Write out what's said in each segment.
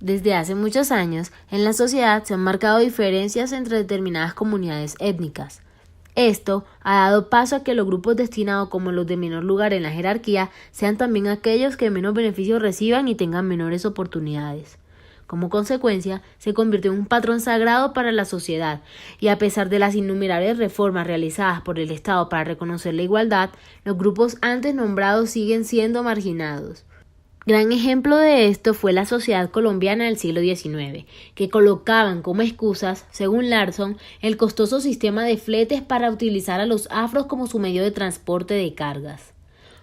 Desde hace muchos años, en la sociedad se han marcado diferencias entre determinadas comunidades étnicas. Esto ha dado paso a que los grupos destinados como los de menor lugar en la jerarquía sean también aquellos que menos beneficios reciban y tengan menores oportunidades. Como consecuencia, se convirtió en un patrón sagrado para la sociedad, y a pesar de las innumerables reformas realizadas por el Estado para reconocer la igualdad, los grupos antes nombrados siguen siendo marginados. Gran ejemplo de esto fue la sociedad colombiana del siglo XIX, que colocaban como excusas, según Larson, el costoso sistema de fletes para utilizar a los afros como su medio de transporte de cargas.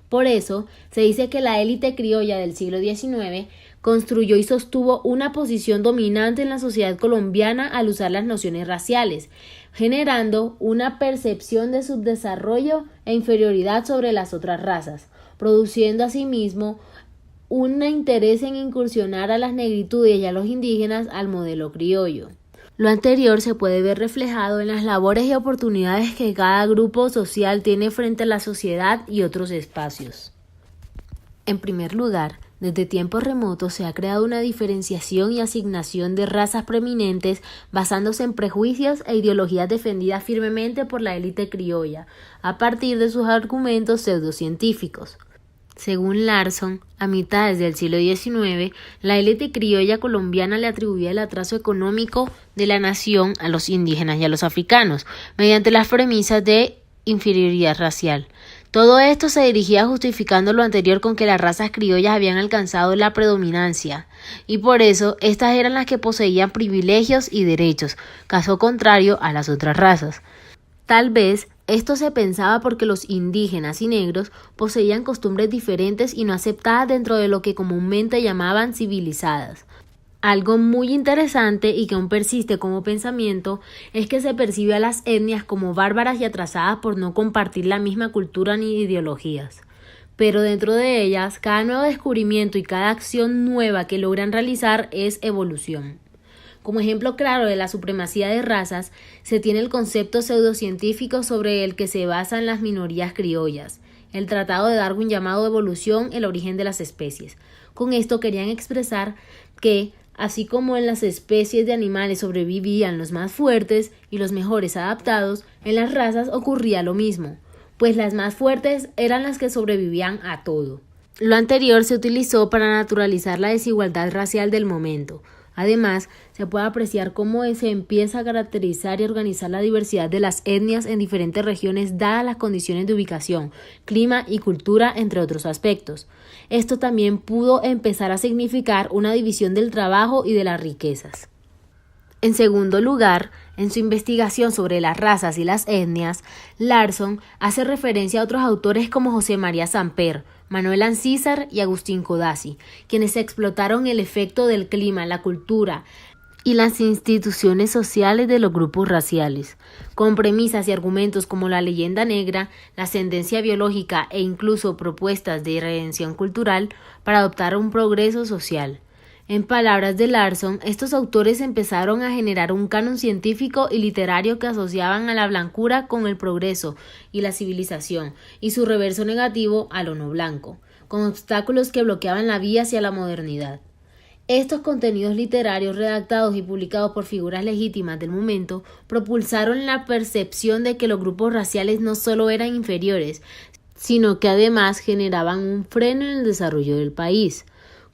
Por eso, se dice que la élite criolla del siglo XIX construyó y sostuvo una posición dominante en la sociedad colombiana al usar las nociones raciales, generando una percepción de subdesarrollo e inferioridad sobre las otras razas, produciendo asimismo un interés en incursionar a las negritudes y a los indígenas al modelo criollo. Lo anterior se puede ver reflejado en las labores y oportunidades que cada grupo social tiene frente a la sociedad y otros espacios. En primer lugar, desde tiempos remotos se ha creado una diferenciación y asignación de razas preeminentes basándose en prejuicios e ideologías defendidas firmemente por la élite criolla, a partir de sus argumentos pseudocientíficos. Según Larson, a mitades del siglo XIX, la élite criolla colombiana le atribuía el atraso económico de la nación a los indígenas y a los africanos, mediante las premisas de inferioridad racial. Todo esto se dirigía justificando lo anterior con que las razas criollas habían alcanzado la predominancia, y por eso estas eran las que poseían privilegios y derechos, caso contrario a las otras razas. Tal vez esto se pensaba porque los indígenas y negros poseían costumbres diferentes y no aceptadas dentro de lo que comúnmente llamaban civilizadas. Algo muy interesante y que aún persiste como pensamiento es que se percibe a las etnias como bárbaras y atrasadas por no compartir la misma cultura ni ideologías. Pero dentro de ellas, cada nuevo descubrimiento y cada acción nueva que logran realizar es evolución. Como ejemplo claro de la supremacía de razas, se tiene el concepto pseudocientífico sobre el que se basan las minorías criollas, el tratado de Darwin llamado Evolución, el origen de las especies. Con esto querían expresar que, así como en las especies de animales sobrevivían los más fuertes y los mejores adaptados, en las razas ocurría lo mismo, pues las más fuertes eran las que sobrevivían a todo. Lo anterior se utilizó para naturalizar la desigualdad racial del momento. Además, se puede apreciar cómo se empieza a caracterizar y organizar la diversidad de las etnias en diferentes regiones dadas las condiciones de ubicación, clima y cultura, entre otros aspectos. Esto también pudo empezar a significar una división del trabajo y de las riquezas. En segundo lugar, en su investigación sobre las razas y las etnias, Larson hace referencia a otros autores como José María Samper, Manuel Ancísar y Agustín Codazzi, quienes explotaron el efecto del clima, la cultura y las instituciones sociales de los grupos raciales, con premisas y argumentos como la leyenda negra, la ascendencia biológica e incluso propuestas de redención cultural para adoptar un progreso social. En palabras de Larson, estos autores empezaron a generar un canon científico y literario que asociaban a la blancura con el progreso y la civilización, y su reverso negativo a lo no blanco, con obstáculos que bloqueaban la vía hacia la modernidad. Estos contenidos literarios redactados y publicados por figuras legítimas del momento propulsaron la percepción de que los grupos raciales no solo eran inferiores, sino que además generaban un freno en el desarrollo del país.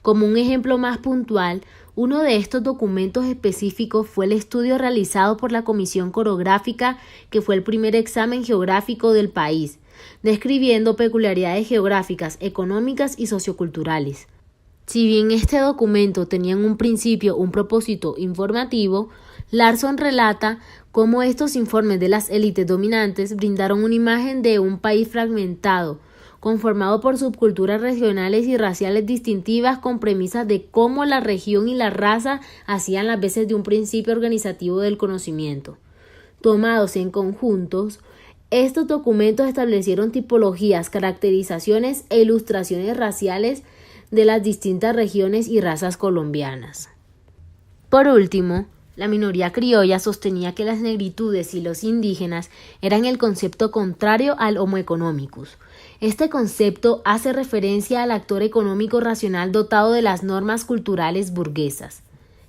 Como un ejemplo más puntual, uno de estos documentos específicos fue el estudio realizado por la Comisión Corográfica, que fue el primer examen geográfico del país, describiendo peculiaridades geográficas, económicas y socioculturales. Si bien este documento tenía en un principio un propósito informativo, Larson relata cómo estos informes de las élites dominantes brindaron una imagen de un país fragmentado, conformado por subculturas regionales y raciales distintivas con premisas de cómo la región y la raza hacían las veces de un principio organizativo del conocimiento. Tomados en conjuntos, estos documentos establecieron tipologías, caracterizaciones e ilustraciones raciales de las distintas regiones y razas colombianas. Por último, la minoría criolla sostenía que las negritudes y los indígenas eran el concepto contrario al Homo economicus. Este concepto hace referencia al actor económico racional dotado de las normas culturales burguesas.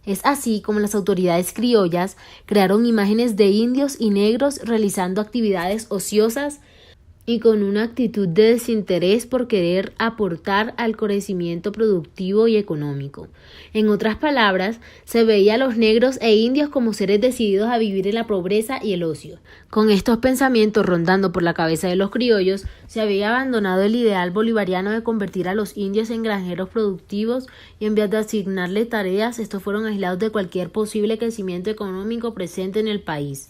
Es así como las autoridades criollas crearon imágenes de indios y negros realizando actividades ociosas y con una actitud de desinterés por querer aportar al crecimiento productivo y económico. En otras palabras, se veía a los negros e indios como seres decididos a vivir en la pobreza y el ocio. Con estos pensamientos rondando por la cabeza de los criollos, se había abandonado el ideal bolivariano de convertir a los indios en granjeros productivos y en vez de asignarles tareas, estos fueron aislados de cualquier posible crecimiento económico presente en el país.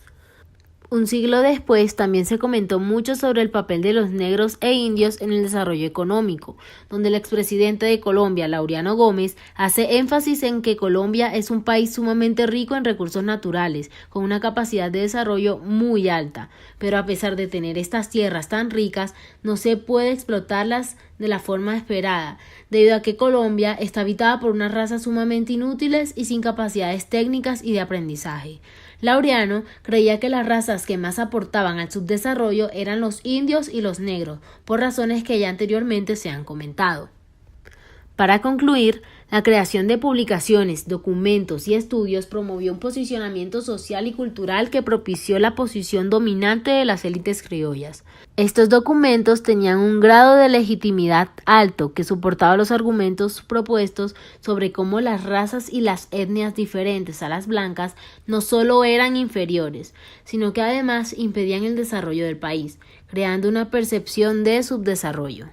Un siglo después también se comentó mucho sobre el papel de los negros e indios en el desarrollo económico, donde el expresidente de Colombia, Laureano Gómez, hace énfasis en que Colombia es un país sumamente rico en recursos naturales, con una capacidad de desarrollo muy alta, pero a pesar de tener estas tierras tan ricas, no se puede explotarlas de la forma esperada, debido a que Colombia está habitada por unas razas sumamente inútiles y sin capacidades técnicas y de aprendizaje. Laureano creía que las razas que más aportaban al subdesarrollo eran los indios y los negros, por razones que ya anteriormente se han comentado. Para concluir, la creación de publicaciones, documentos y estudios promovió un posicionamiento social y cultural que propició la posición dominante de las élites criollas. Estos documentos tenían un grado de legitimidad alto que soportaba los argumentos propuestos sobre cómo las razas y las etnias diferentes a las blancas no solo eran inferiores, sino que además impedían el desarrollo del país, creando una percepción de subdesarrollo.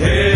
Hey